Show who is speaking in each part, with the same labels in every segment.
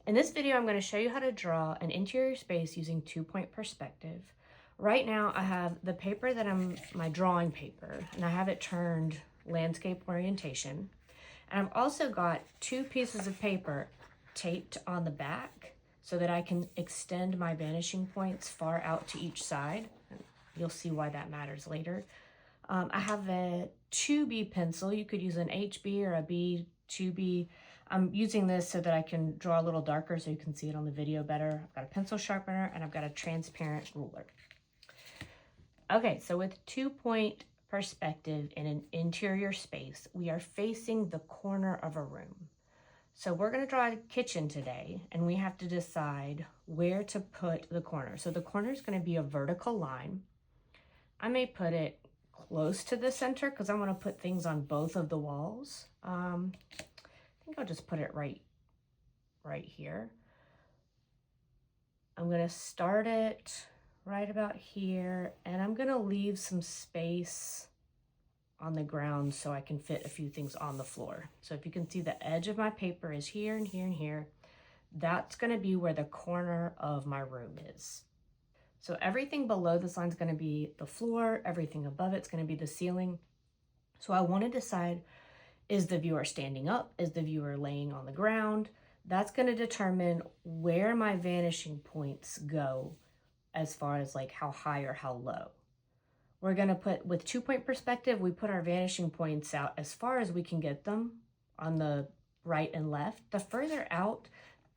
Speaker 1: In this video, I'm going to show you how to draw an interior space using 2-point perspective. Right now, I have the paper that my drawing paper, and I have it turned landscape orientation. And I've also got 2 pieces of paper taped on the back so that I can extend my vanishing points far out to each side. You'll see why that matters later. I have a 2B pencil. You could use an HB or a B2B. I'm using this so that I can draw a little darker so you can see it on the video better. I've got a pencil sharpener and I've got a transparent ruler. Okay, so with 2-point perspective in an interior space, we are facing the corner of a room. So we're going to draw a kitchen today, and we have to decide where to put the corner. So the corner is going to be a vertical line. I may put it close to the center because I want to put things on both of the walls. I think I'll just put it right here. I'm going to start it right about here, and I'm going to leave some space on the ground so I can fit a few things on the floor. So if you can see, the edge of my paper is here and here and here. That's going to be where the corner of my room is. So everything below this line is going to be the floor, everything above it's going to be the ceiling. So I want to decide, is the viewer standing up? Is the viewer laying on the ground? That's going to determine where my vanishing points go as far as like how high or how low. We're going to put, with 2-point perspective, we put our vanishing points out as far as we can get them on the right and left. The further out,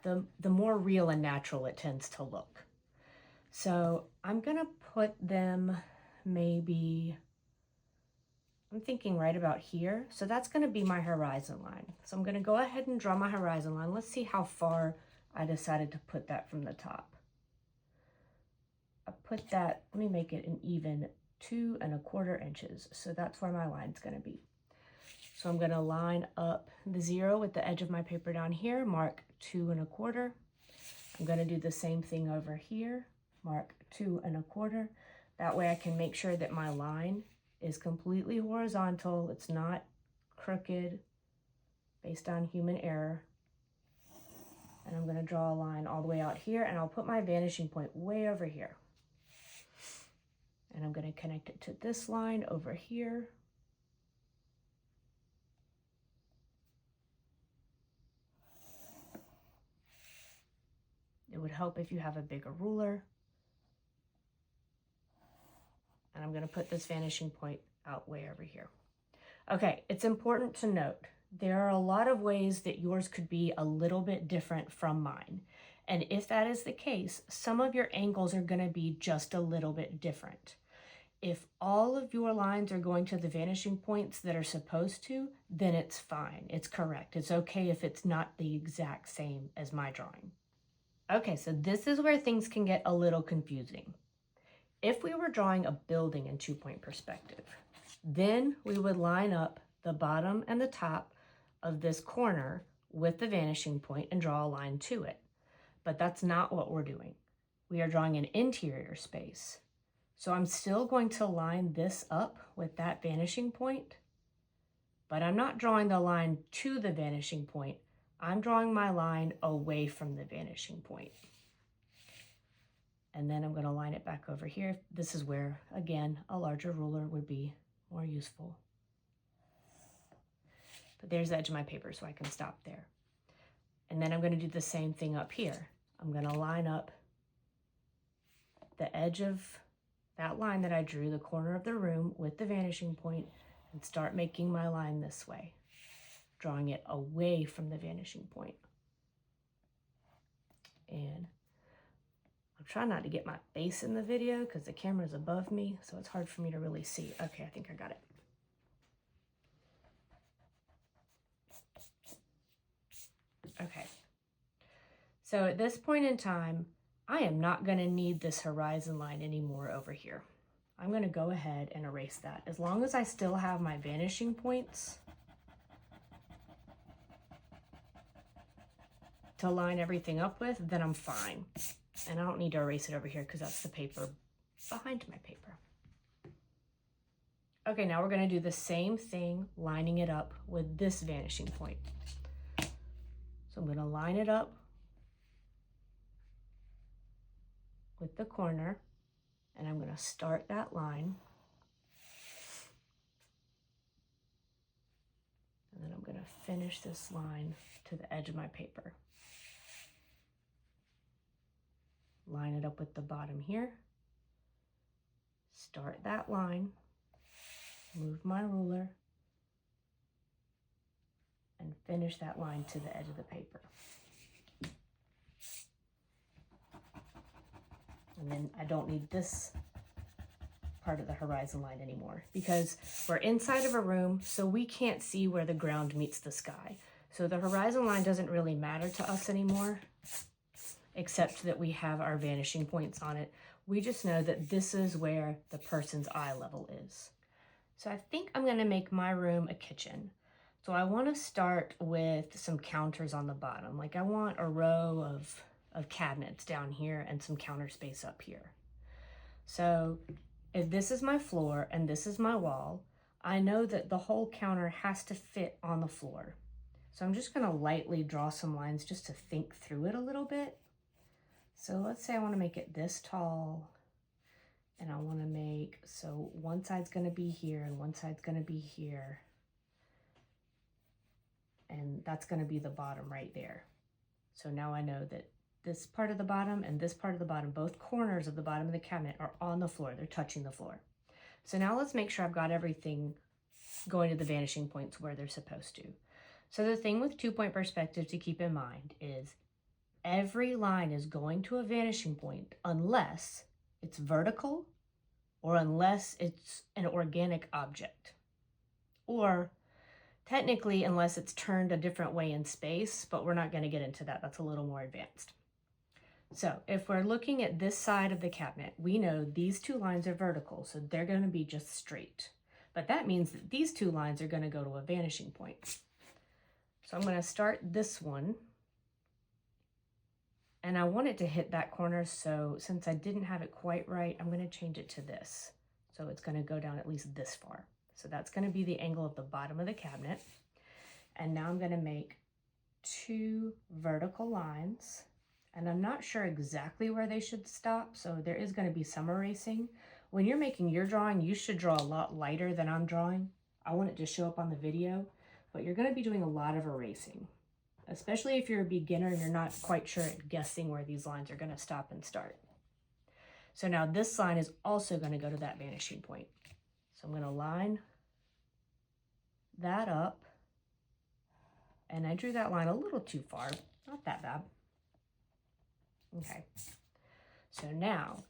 Speaker 1: the more real and natural it tends to look. So I'm going to put them maybe, I'm thinking right about here. So that's going to be my horizon line. So I'm going to go ahead and draw my horizon line. Let's see how far I decided to put that from the top. I put that, let me make it an even 2¼ inches. So that's where my line's going to be. So I'm going to line up the 0 with the edge of my paper down here, mark 2¼ I'm going to do the same thing over here, mark 2¼ That way I can make sure that my line is completely horizontal. It's not crooked based on human error. And I'm going to draw a line all the way out here, and I'll put my vanishing point way over here. And I'm going to connect it to this line over here. It would help if you have a bigger ruler. And I'm going to put this vanishing point out way over here. Okay, it's important to note, there are a lot of ways that yours could be a little bit different from mine. And if that is the case, some of your angles are going to be just a little bit different. If all of your lines are going to the vanishing points that are supposed to, then it's fine. It's correct. It's okay if it's not the exact same as my drawing. Okay, so this is where things can get a little confusing. If we were drawing a building in 2-point perspective, then we would line up the bottom and the top of this corner with the vanishing point and draw a line to it. But that's not what we're doing. We are drawing an interior space. So I'm still going to line this up with that vanishing point, but I'm not drawing the line to the vanishing point. I'm drawing my line away from the vanishing point. And then I'm going to line it back over here. This is where, again, a larger ruler would be more useful. But there's the edge of my paper, so I can stop there. And then I'm going to do the same thing up here. I'm going to line up the edge of that line that I drew, the corner of the room, with the vanishing point, and start making my line this way, drawing it away from the vanishing point. And I'm trying not to get my face in the video because the camera's above me, so it's hard for me to really see. Okay, I think I got it. Okay. So at this point in time, I am not going to need this horizon line anymore over here. I'm going to go ahead and erase that. As long as I still have my vanishing points to line everything up with, then I'm fine. And I don't need to erase it over here because that's the paper behind my paper. Okay, now we're going to do the same thing, lining it up with this vanishing point. So I'm going to line it up with the corner, and I'm going to start that line. And then I'm going to finish this line to the edge of my paper. Line it up with the bottom here. Start that line. Move my ruler. And finish that line to the edge of the paper. And then I don't need this part of the horizon line anymore because we're inside of a room, so we can't see where the ground meets the sky. So the horizon line doesn't really matter to us anymore, except that we have our vanishing points on it. We just know that this is where the person's eye level is. So I think I'm gonna make my room a kitchen. So I wanna start with some counters on the bottom. Like I want a row of cabinets down here and some counter space up here. So if this is my floor and this is my wall, I know that the whole counter has to fit on the floor. So I'm just gonna lightly draw some lines just to think through it a little bit. So let's say I wanna make it this tall, and I wanna make, so one side's gonna be here and one side's gonna be here. And that's gonna be the bottom right there. So now I know that this part of the bottom and this part of the bottom, both corners of the bottom of the cabinet are on the floor, they're touching the floor. So now let's make sure I've got everything going to the vanishing points where they're supposed to. So the thing with 2-point perspective to keep in mind is every line is going to a vanishing point unless it's vertical or unless it's an organic object, or technically unless it's turned a different way in space, but we're not going to get into that. That's a little more advanced. So if we're looking at this side of the cabinet, we know these two lines are vertical, so they're going to be just straight. But that means that these two lines are going to go to a vanishing point. So I'm going to start this one. And I want it to hit that corner, so since I didn't have it quite right, I'm going to change it to this. So it's going to go down at least this far. So that's going to be the angle of the bottom of the cabinet. And now I'm going to make 2 vertical lines. And I'm not sure exactly where they should stop, so there is going to be some erasing. When you're making your drawing, you should draw a lot lighter than I'm drawing. I want it to show up on the video, but you're going to be doing a lot of erasing, especially if you're a beginner and you're not quite sure at guessing where these lines are going to stop and start. So now this line is also going to go to that vanishing point. So I'm going to line that up, and I drew that line a little too far, not that bad. Okay, so now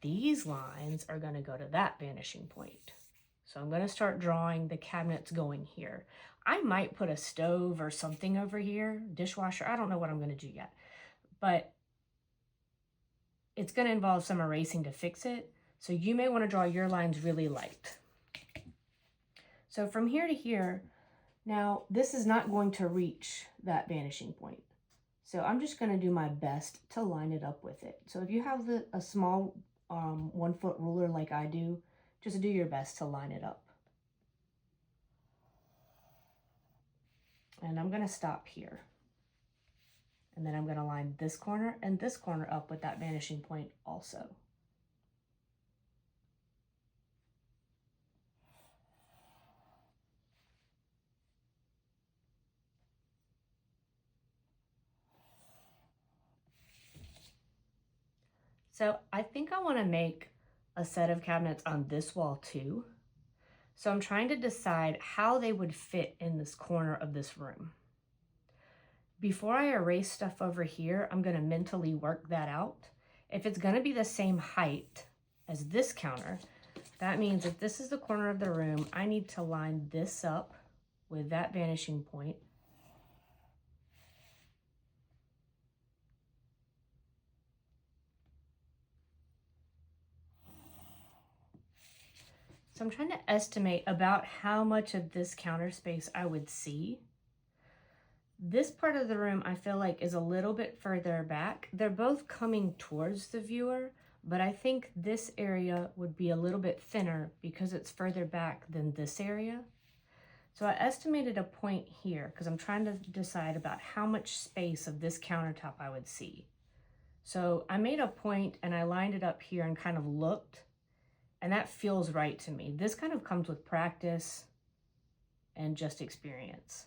Speaker 1: these lines are going to go to that vanishing point. So I'm going to start drawing the cabinets going here. I might put a stove or something over here, dishwasher, I don't know what I'm going to do yet, but it's going to involve some erasing to fix it. So you may want to draw your lines really light. So from here to here, now this is not going to reach that vanishing point. So I'm just going to do my best to line it up with it. So if you have a small 1-foot ruler like I do, just do your best to line it up. And I'm going to stop here. And then I'm going to line this corner and this corner up with that vanishing point also. So I think I want to make a set of cabinets on this wall too. So I'm trying to decide how they would fit in this corner of this room. Before I erase stuff over here, I'm going to mentally work that out. If it's going to be the same height as this counter, that means if this is the corner of the room, I need to line this up with that vanishing point. So I'm trying to estimate about how much of this counter space I would see. This part of the room I feel like is a little bit further back. They're both coming towards the viewer, but I think this area would be a little bit thinner because it's further back than this area. So I estimated a point here because I'm trying to decide about how much space of this countertop I would see. So I made a point and I lined it up here and kind of looked, and that feels right to me. This kind of comes with practice and just experience.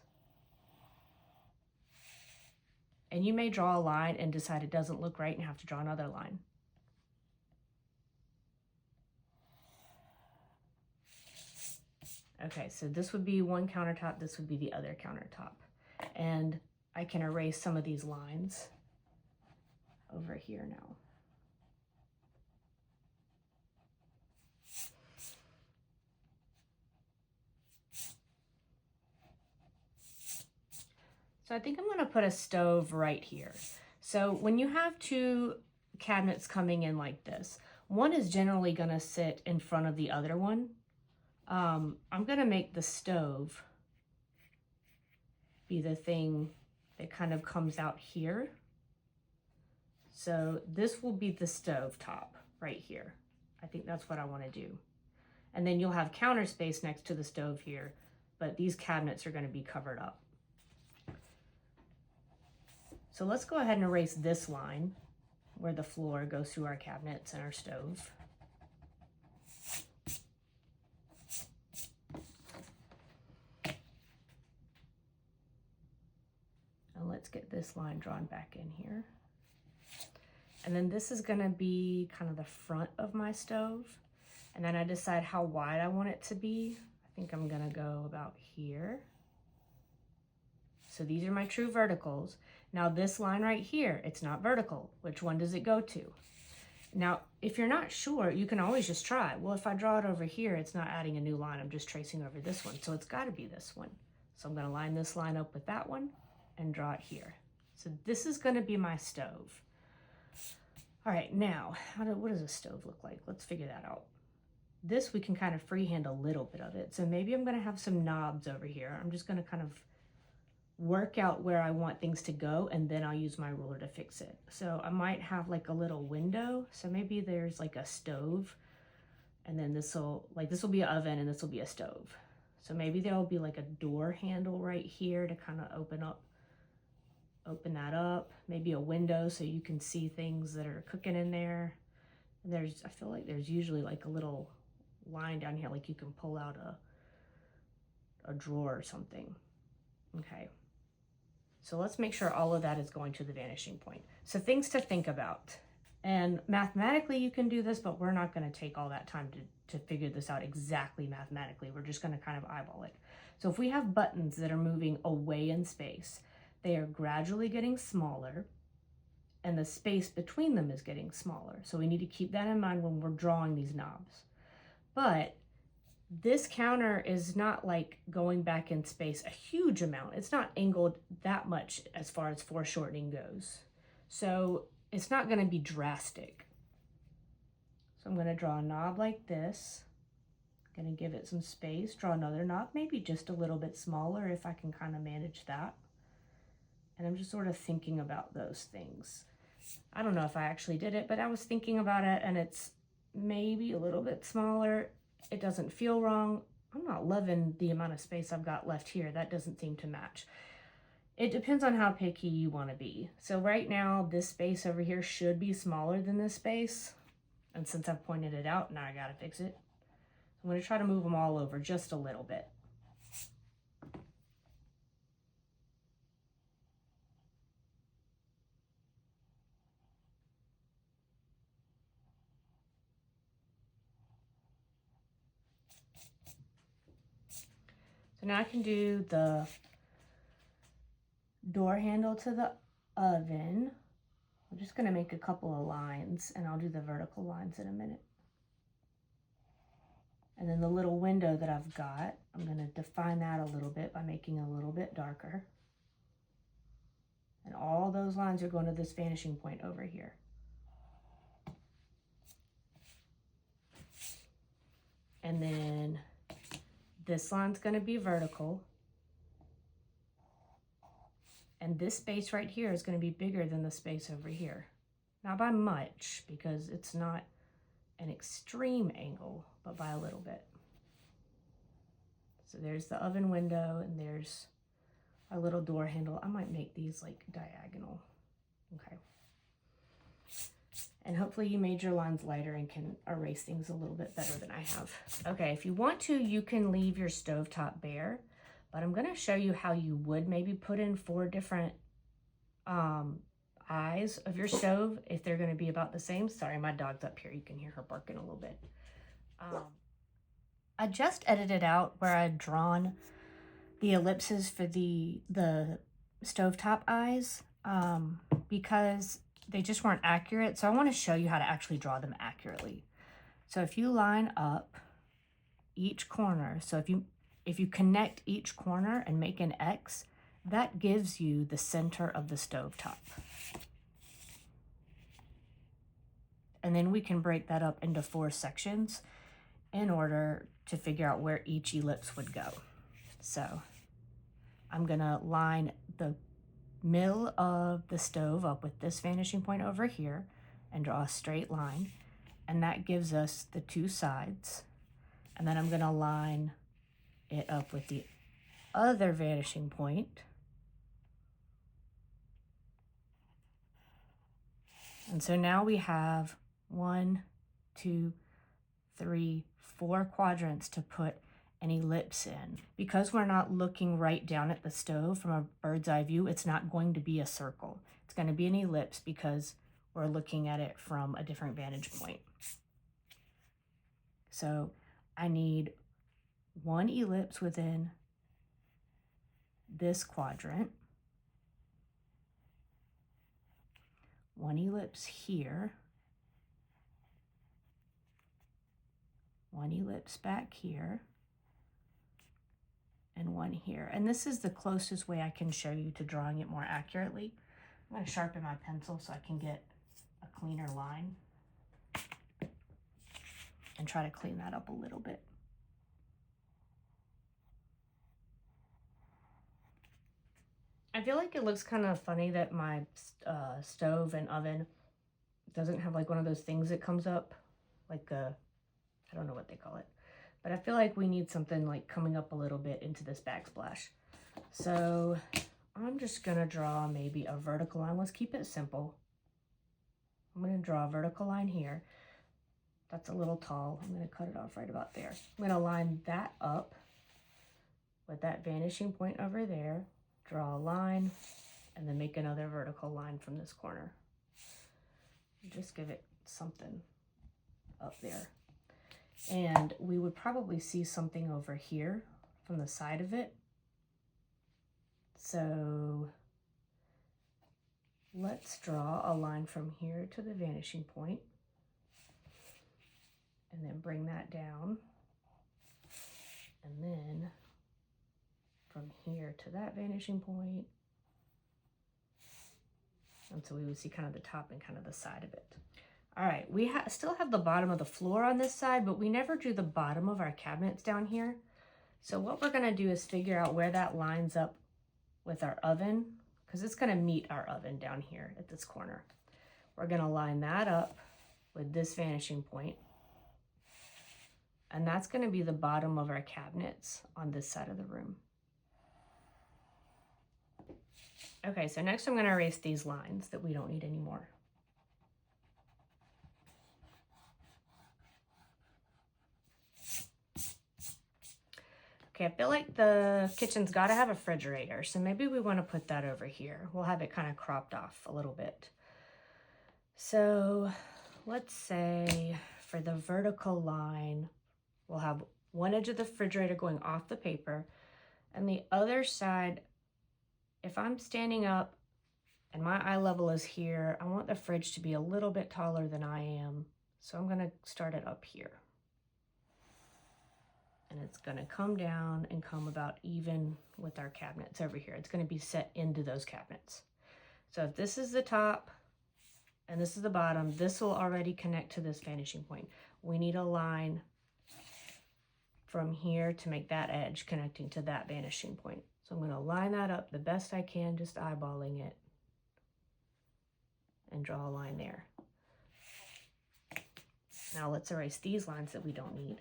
Speaker 1: And you may draw a line and decide it doesn't look right and have to draw another line. Okay, so this would be one countertop, this would be the other countertop. And I can erase some of these lines over here now. So I think I'm going to put a stove right here. So when you have two cabinets coming in like this, one is generally going to sit in front of the other one. I'm going to make the stove be the thing that kind of comes out here. So this will be the stove top right here. I think that's what I want to do. And then you'll have counter space next to the stove here, but these cabinets are going to be covered up. So let's go ahead and erase this line where the floor goes through our cabinets and our stove. And let's get this line drawn back in here. And then this is going to be kind of the front of my stove. And then I decide how wide I want it to be. I think I'm going to go about here. So these are my true verticals. Now this line right here, it's not vertical. Which one does it go to? Now, if you're not sure, you can always just try. Well, if I draw it over here, it's not adding a new line. I'm just tracing over this one. So it's got to be this one. So I'm going to line this line up with that one and draw it here. So this is going to be my stove. All right, now, what does a stove look like? Let's figure that out. This, we can kind of freehand a little bit of it. So maybe I'm going to have some knobs over here. I'm just going to kind of work out where I want things to go, and then I'll use my ruler to fix it. So I might have like a little window. So maybe there's like a stove, and then this will be an oven and this will be a stove. So maybe there'll be like a door handle right here to kind of open that up. Maybe a window so you can see things that are cooking in there. And I feel like there's usually like a little line down here, like you can pull out a drawer or something. Okay. So let's make sure all of that is going to the vanishing point. So things to think about. And mathematically you can do this, but we're not going to take all that time to figure this out exactly mathematically. We're just going to kind of eyeball it. So if we have buttons that are moving away in space, they are gradually getting smaller, and the space between them is getting smaller. So we need to keep that in mind when we're drawing these knobs. But this counter is not like going back in space a huge amount. It's not angled that much as far as foreshortening goes. So it's not going to be drastic. So I'm going to draw a knob like this. I'm going to give it some space, draw another knob, maybe just a little bit smaller if I can kind of manage that. And I'm just sort of thinking about those things. I don't know if I actually did it, but I was thinking about it, and it's maybe a little bit smaller. It doesn't feel wrong. I'm not loving the amount of space I've got left here. That doesn't seem to match. It depends on how picky you want to be. So right now, this space over here should be smaller than this space. And since I've pointed it out, now I got to fix it. I'm going to try to move them all over just a little bit. So now I can do the door handle to the oven. I'm just going to make a couple of lines, and I'll do the vertical lines in a minute. And then the little window that I've got, I'm going to define that a little bit by making it a little bit darker. And all those lines are going to this vanishing point over here. And then this line's going to be vertical. And this space right here is going to be bigger than the space over here. Not by much, because it's not an extreme angle, but by a little bit. So there's the oven window, and there's our little door handle. I might make these like diagonal. Okay. And hopefully you made your lines lighter and can erase things a little bit better than I have. Okay, if you want to, you can leave your stovetop bare, but I'm gonna show you how you would maybe put in 4 different eyes of your stove if they're gonna be about the same. Sorry, my dog's up here. You can hear her barking a little bit. I just edited out where I'd drawn the ellipses for the stovetop eyes because they just weren't accurate. So I want to show you how to actually draw them accurately. So if you line up each corner, so if you connect each corner and make an X, that gives you the center of the stovetop. And then we can break that up into 4 sections in order to figure out where each ellipse would go. So I'm gonna line the middle of the stove up with this vanishing point over here and draw a straight line. And that gives us the 2 sides. And then I'm gonna line it up with the other vanishing point. And so now we have 1, 2, 3, 4 quadrants to put an ellipse in. Because we're not looking right down at the stove from a bird's eye view, it's not going to be a circle. It's going to be an ellipse because we're looking at it from a different vantage point. So I need 1 ellipse within this quadrant, 1 ellipse here, 1 ellipse back here, and 1 here. And this is the closest way I can show you to drawing it more accurately. I'm going to sharpen my pencil so I can get a cleaner line and try to clean that up a little bit. I feel like it looks kind of funny that my stove and oven doesn't have like one of those things that comes up, like I don't know what they call it. But I feel like we need something like coming up a little bit into this backsplash. So I'm just gonna draw maybe a vertical line. Let's keep it simple. I'm gonna draw a vertical line here. That's a little tall. I'm gonna cut it off right about there. I'm gonna line that up with that vanishing point over there, draw a line, and then make another vertical line from this corner. Just give it something up there. And we would probably see something over here from the side of it. So let's draw a line from here to the vanishing point and then bring that down. And then from here to that vanishing point. And so we would see kind of the top and kind of the side of it. All right, we still have the bottom of the floor on this side, but we never drew the bottom of our cabinets down here. So what we're gonna do is figure out where that lines up with our oven, because it's gonna meet our oven down here at this corner. We're gonna line that up with this vanishing point, and that's gonna be the bottom of our cabinets on this side of the room. Okay, so next I'm gonna erase these lines that we don't need anymore. Okay, I feel like the kitchen's got to have a refrigerator, so maybe we want to put that over here. We'll have it kind of cropped off a little bit. So let's say for the vertical line, we'll have one edge of the refrigerator going off the paper, and the other side, if I'm standing up and my eye level is here, I want the fridge to be a little bit taller than I am, so I'm going to start it up here. And it's going to come down and come about even with our cabinets over here. It's going to be set into those cabinets. So if this is the top and this is the bottom, this will already connect to this vanishing point. We need a line from here to make that edge connecting to that vanishing point. So I'm going to line that up the best I can, just eyeballing it, and draw a line there. Now let's erase these lines that we don't need.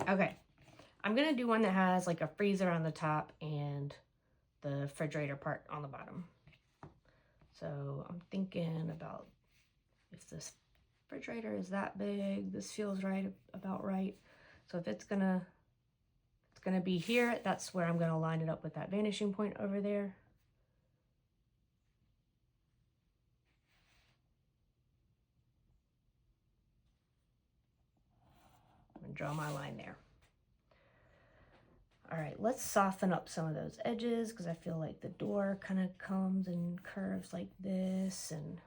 Speaker 1: Okay, I'm gonna do one that has like a freezer on the top and the refrigerator part on the bottom. So I'm thinking about if this refrigerator is that big, this feels about right. So if it's gonna be here, that's where I'm gonna line it up with that vanishing point over there. I'm gonna draw my line there. All right, let's soften up some of those edges because I feel like the door kind of comes and curves like this, and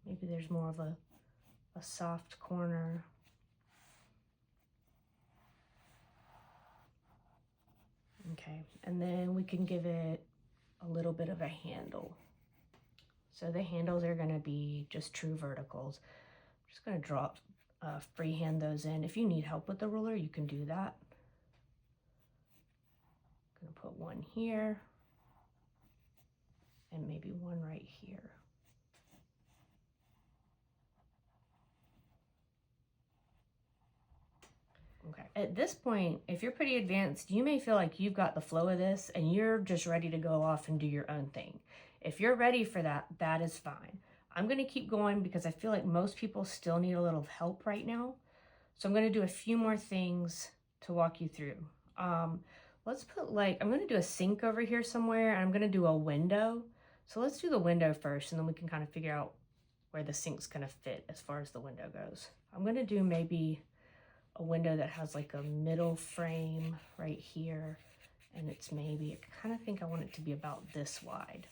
Speaker 1: maybe there's more of a soft corner. Okay, and then we can give it a little bit of a handle. So the handles are gonna be just true verticals. I'm just gonna freehand those in. If you need help with the ruler, you can do that. I'm gonna put one here and maybe one right here. Okay, at this point, if you're pretty advanced, you may feel like you've got the flow of this and you're just ready to go off and do your own thing. If you're ready for that, that is fine. I'm gonna keep going because I feel like most people still need a little help right now. So I'm gonna do a few more things to walk you through. Let's put I'm gonna do a sink over here somewhere, and I'm gonna do a window. So let's do the window first, and then we can kind of figure out where the sink's gonna fit as far as the window goes. I'm gonna do maybe a window that has like a middle frame right here, and it's maybe, I kind of think I want it to be about this wide.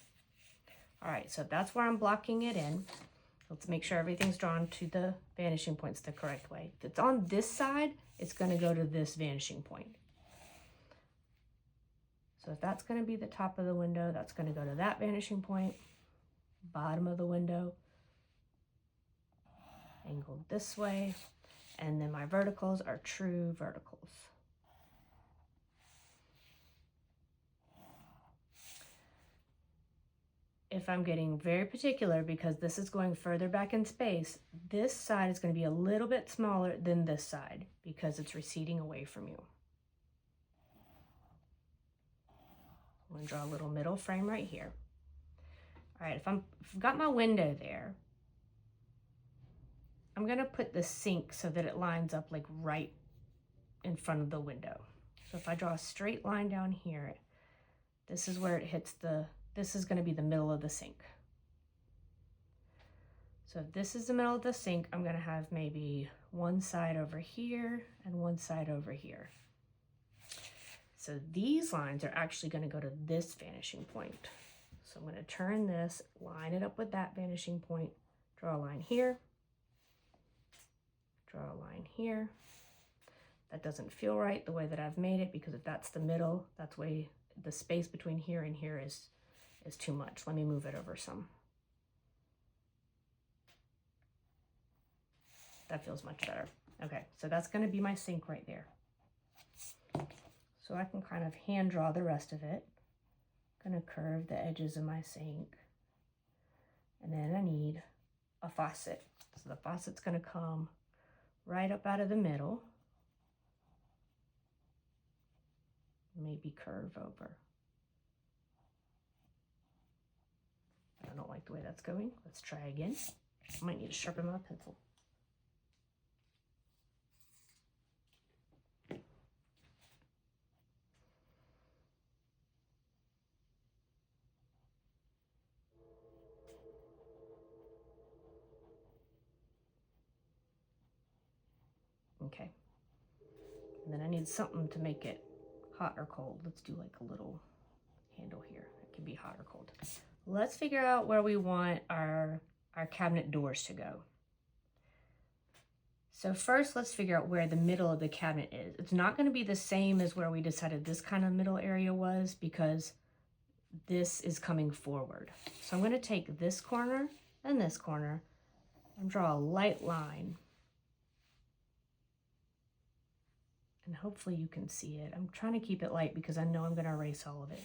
Speaker 1: All right, so that's where I'm blocking it in. Let's make sure everything's drawn to the vanishing points the correct way. If it's on this side, it's gonna go to this vanishing point. So if that's gonna be the top of the window, that's gonna go to that vanishing point. Bottom of the window, angled this way. And then my verticals are true verticals. If I'm getting very particular, because this is going further back in space, this side is going to be a little bit smaller than this side because it's receding away from you. I'm going to draw a little middle frame right here. All right, if I've got my window there, I'm gonna put the sink so that it lines up like right in front of the window. So if I draw a straight line down here, this is where it hits this is gonna be the middle of the sink. So if this is the middle of the sink, I'm gonna have maybe one side over here and one side over here. So these lines are actually gonna go to this vanishing point. So I'm gonna turn this, line it up with that vanishing point, draw a line here, draw a line here. That doesn't feel right the way that I've made it, because if that's the middle, that's way the space between here and here is too much. Let me move it over some. That feels much better. Okay, so that's gonna be my sink right there. So I can kind of hand draw the rest of it. I'm gonna curve the edges of my sink. And then I need a faucet. So the faucet's gonna come right up out of the middle, maybe curve over. I don't like the way that's going. Let's try again. I might need to sharpen my pencil. Okay. And then I need something to make it hot or cold. Let's do like a little handle here. It can be hot or cold. Let's figure out where we want our cabinet doors to go. So first, let's figure out where the middle of the cabinet is. It's not going to be the same as where we decided this kind of middle area was, because this is coming forward. So I'm going to take this corner and this corner and draw a light line. And hopefully you can see it. I'm trying to keep it light because I know I'm going to erase all of it.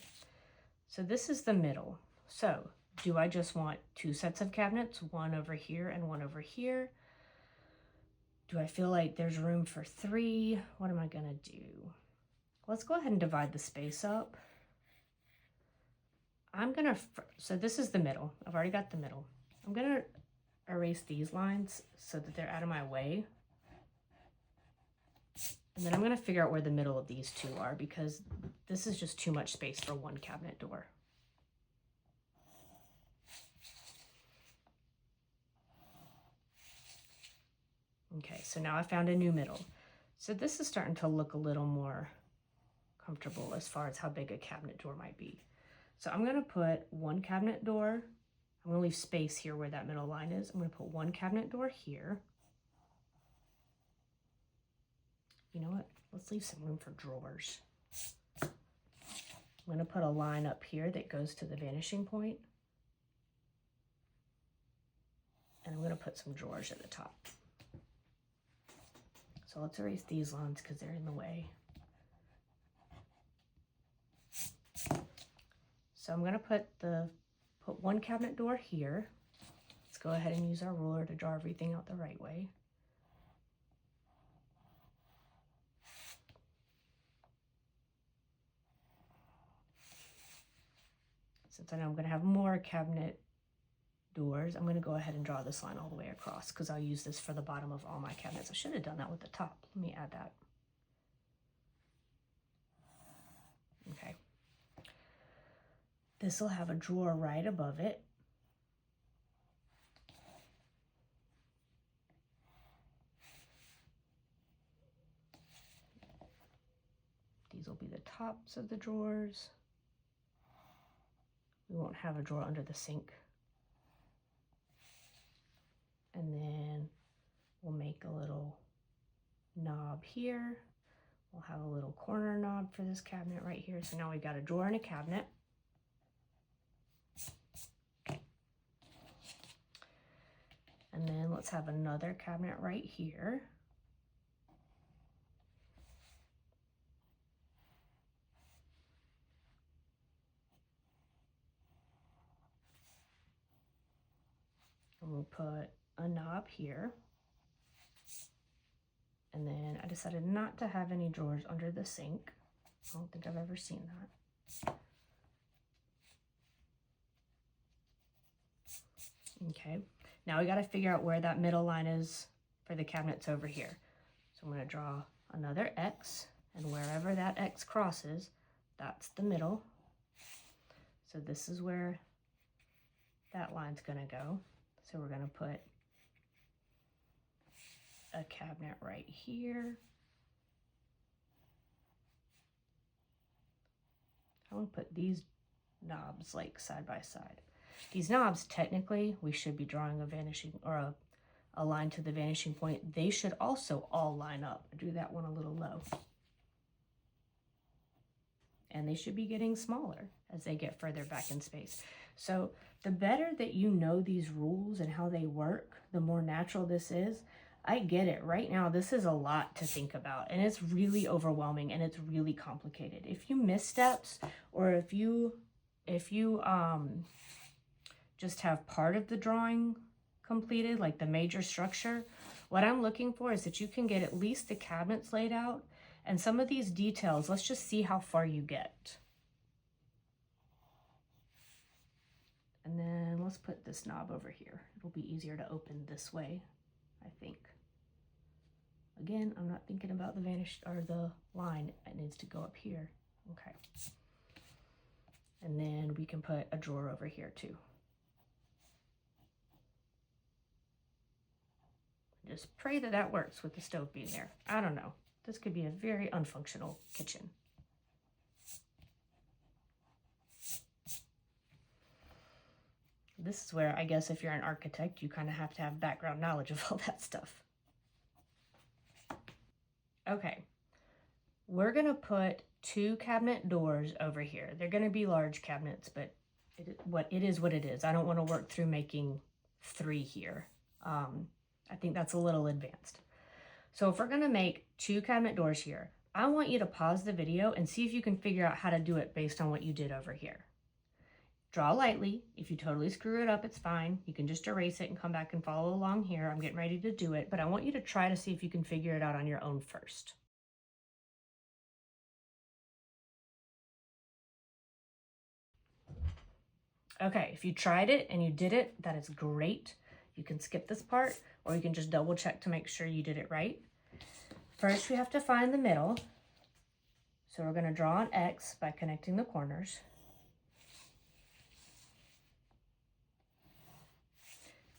Speaker 1: So this is the middle. So do I just want two sets of cabinets, one over here and one over here? Do I feel like there's room for three? What am I going to do? Let's go ahead and divide the space up. so this is the middle. I've already got the middle. I'm gonna erase these lines so that they're out of my way. And then I'm gonna figure out where the middle of these two are because this is just too much space for one cabinet door. Okay, so now I found a new middle. So this is starting to look a little more comfortable as far as how big a cabinet door might be. So I'm gonna put one cabinet door. I'm gonna leave space here where that middle line is. I'm gonna put one cabinet door here. You know what? Let's leave some room for drawers. I'm gonna put a line up here that goes to the vanishing point. And I'm gonna put some drawers at the top. So let's erase these lines because they're in the way. So I'm gonna put one cabinet door here. Let's go ahead and use our ruler to draw everything out the right way. Since I know I'm gonna have more cabinet doors, I'm gonna go ahead and draw this line all the way across because I'll use this for the bottom of all my cabinets. I should have done that with the top. Let me add that. Okay. This will have a drawer right above it. These will be the tops of the drawers. We won't have a drawer under the sink. And then we'll make a little knob here. We'll have a little corner knob for this cabinet right here. So now we've got a drawer and a cabinet. Okay. And then let's have another cabinet right here. And we'll put a knob here. And then I decided not to have any drawers under the sink. I don't think I've ever seen that. Okay, now we got to figure out where that middle line is for the cabinets over here. So I'm going to draw another X, and wherever that X crosses, that's the middle. So this is where that line's going to go. So we're going to put a cabinet right here. I want to put these knobs like side by side. These knobs, technically, we should be drawing a vanishing or a line to the vanishing point. They should also all line up. I drew that one a little low. And they should be getting smaller as they get further back in space. So the better that you know these rules and how they work, the more natural this is. I get it. Right now, this is a lot to think about, and it's really overwhelming and it's really complicated. If you miss steps, or if you just have part of the drawing completed, like the major structure, what I'm looking for is that you can get at least the cabinets laid out, and some of these details, let's just see how far you get. And then let's put this knob over here. It'll be easier to open this way, I think. Again, I'm not thinking about the vanish or the line. It needs to go up here. Okay. And then we can put a drawer over here too. Just pray that that works with the stove being there. I don't know. This could be a very unfunctional kitchen. This is where I guess if you're an architect, you kind of have to have background knowledge of all that stuff. Okay, we're gonna put 2 cabinet doors over here. They're gonna be large cabinets, but it is what it is. I don't want to work through making 3 here. I think that's a little advanced. So if we're gonna make 2 cabinet doors here, I want you to pause the video and see if you can figure out how to do it based on what you did over here. Draw lightly. If you totally screw it up, it's fine. You can just erase it and come back and follow along here. I'm getting ready to do it, but I want you to try to see if you can figure it out on your own first. Okay, if you tried it and you did it, that is great. You can skip this part, or you can just double check to make sure you did it right. First, we have to find the middle. So we're going to draw an X by connecting the corners.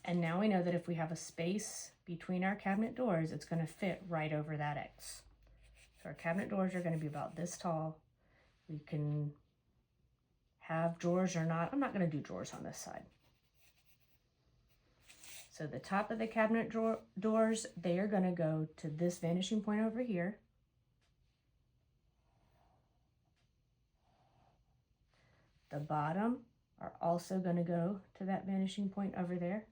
Speaker 1: And now we know that if we have a space between our cabinet doors, it's going to fit right over that X. So our cabinet doors are going to be about this tall. We can have drawers or not. I'm not going to do drawers on this side. So the top of the cabinet doors, they are going to go to this vanishing point over here. The bottom are also going to go to that vanishing point over there.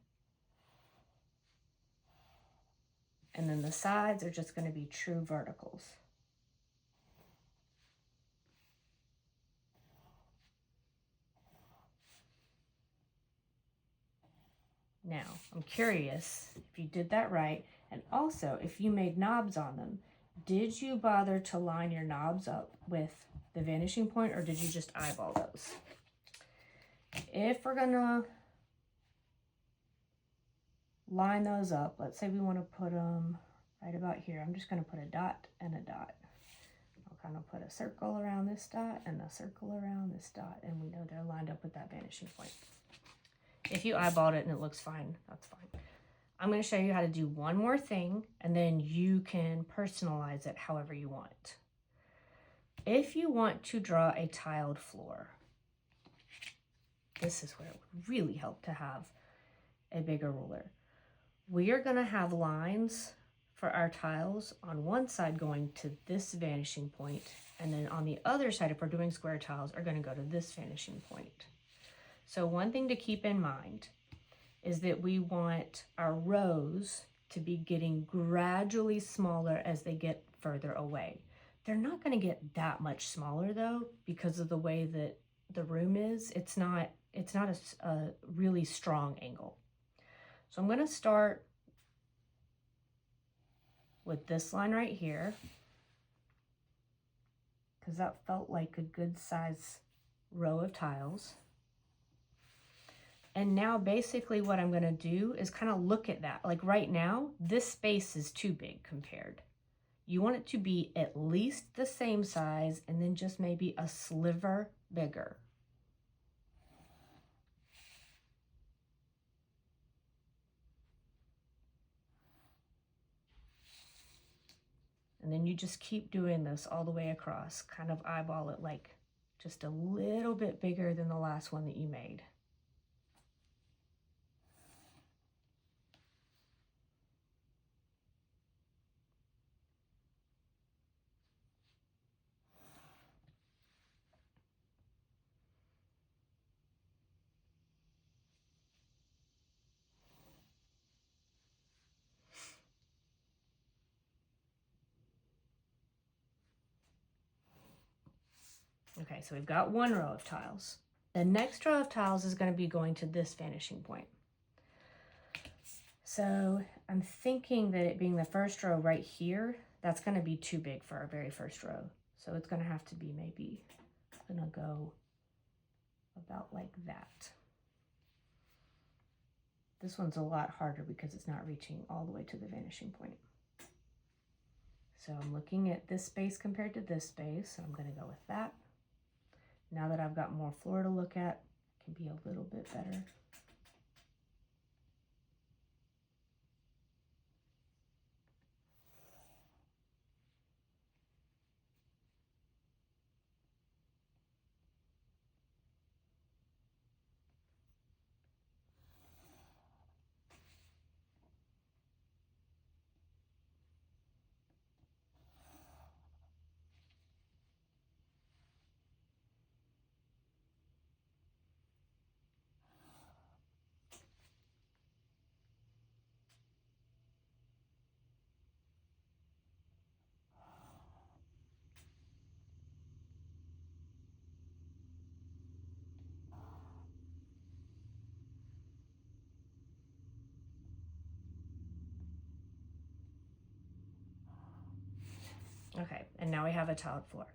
Speaker 1: And then the sides are just going to be true verticals. Now, I'm curious if you did that right, and also if you made knobs on them. Did you bother to line your knobs up with the vanishing point, or did you just eyeball those? If we're gonna line those up, let's say we want to put them right about here. I'm just going to put a dot and a dot. I'll kind of put a circle around this dot and a circle around this dot, and we know they're lined up with that vanishing point. If you eyeballed it and it looks fine, that's fine. I'm going to show you how to do one more thing, and then you can personalize it however you want. If you want to draw a tiled floor, this is where it would really help to have a bigger ruler. We are going to have lines for our tiles on one side going to this vanishing point, and then on the other side, if we're doing square tiles, are going to go to this vanishing point. So one thing to keep in mind is that we want our rows to be getting gradually smaller as they get further away. They're not going to get that much smaller though, because of the way that the room is. It's not a really strong angle. So I'm going to start with this line right here, because that felt like a good size row of tiles. And now basically what I'm going to do is kind of look at that. Like right now, this space is too big compared. You want it to be at least the same size, and then just maybe a sliver bigger. And then you just keep doing this all the way across, kind of eyeball it like just a little bit bigger than the last one that you made. Okay, so we've got one row of tiles. The next row of tiles is going to be going to this vanishing point. So I'm thinking that it being the first row right here, that's going to be too big for our very first row. So it's going to have to be maybe going to go about like that. This one's a lot harder because it's not reaching all the way to the vanishing point. So I'm looking at this space compared to this space, so I'm going to go with that. Now that I've got more floor to look at, it can be a little bit better. Okay, and now we have a tiled floor.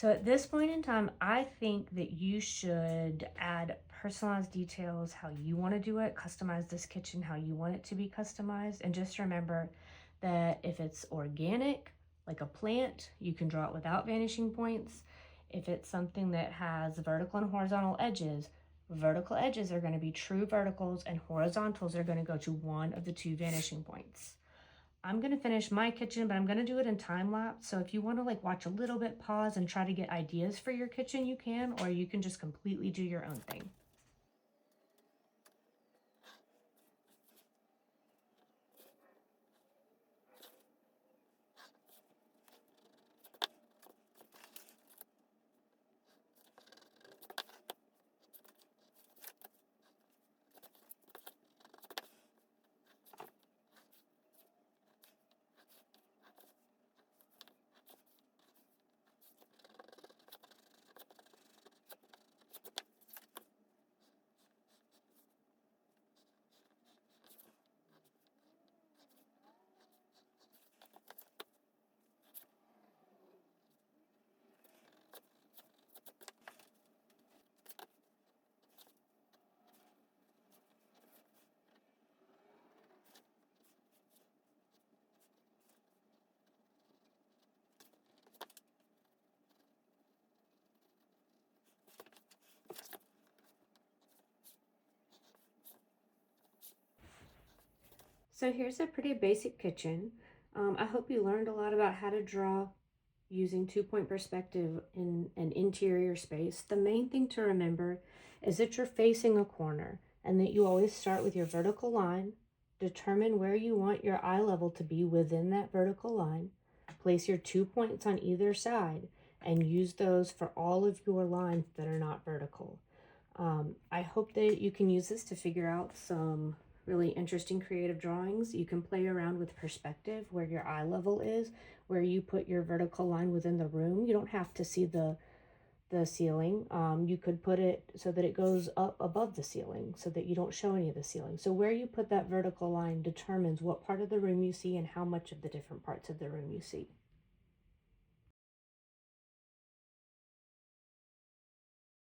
Speaker 1: So at this point in time, I think that you should add personalized details, how you want to do it, customize this kitchen how you want it to be customized. And just remember that if it's organic, like a plant, you can draw it without vanishing points. If it's something that has vertical and horizontal edges, vertical edges are going to be true verticals and horizontals are going to go to one of the two vanishing points. I'm gonna finish my kitchen, but I'm gonna do it in time lapse. So if you wanna like watch a little bit, pause and try to get ideas for your kitchen, you can, or you can just completely do your own thing. So here's a pretty basic kitchen. I hope you learned a lot about how to draw using 2-point perspective in an interior space. The main thing to remember is that you're facing a corner and that you always start with your vertical line, determine where you want your eye level to be within that vertical line, place your 2 points on either side, and use those for all of your lines that are not vertical. I hope that you can use this to figure out some really interesting creative drawings. You can play around with perspective, where your eye level is, where you put your vertical line within the room. You don't have to see the ceiling. You could put it so that it goes up above the ceiling so that you don't show any of the ceiling. So where you put that vertical line determines what part of the room you see and how much of the different parts of the room you see.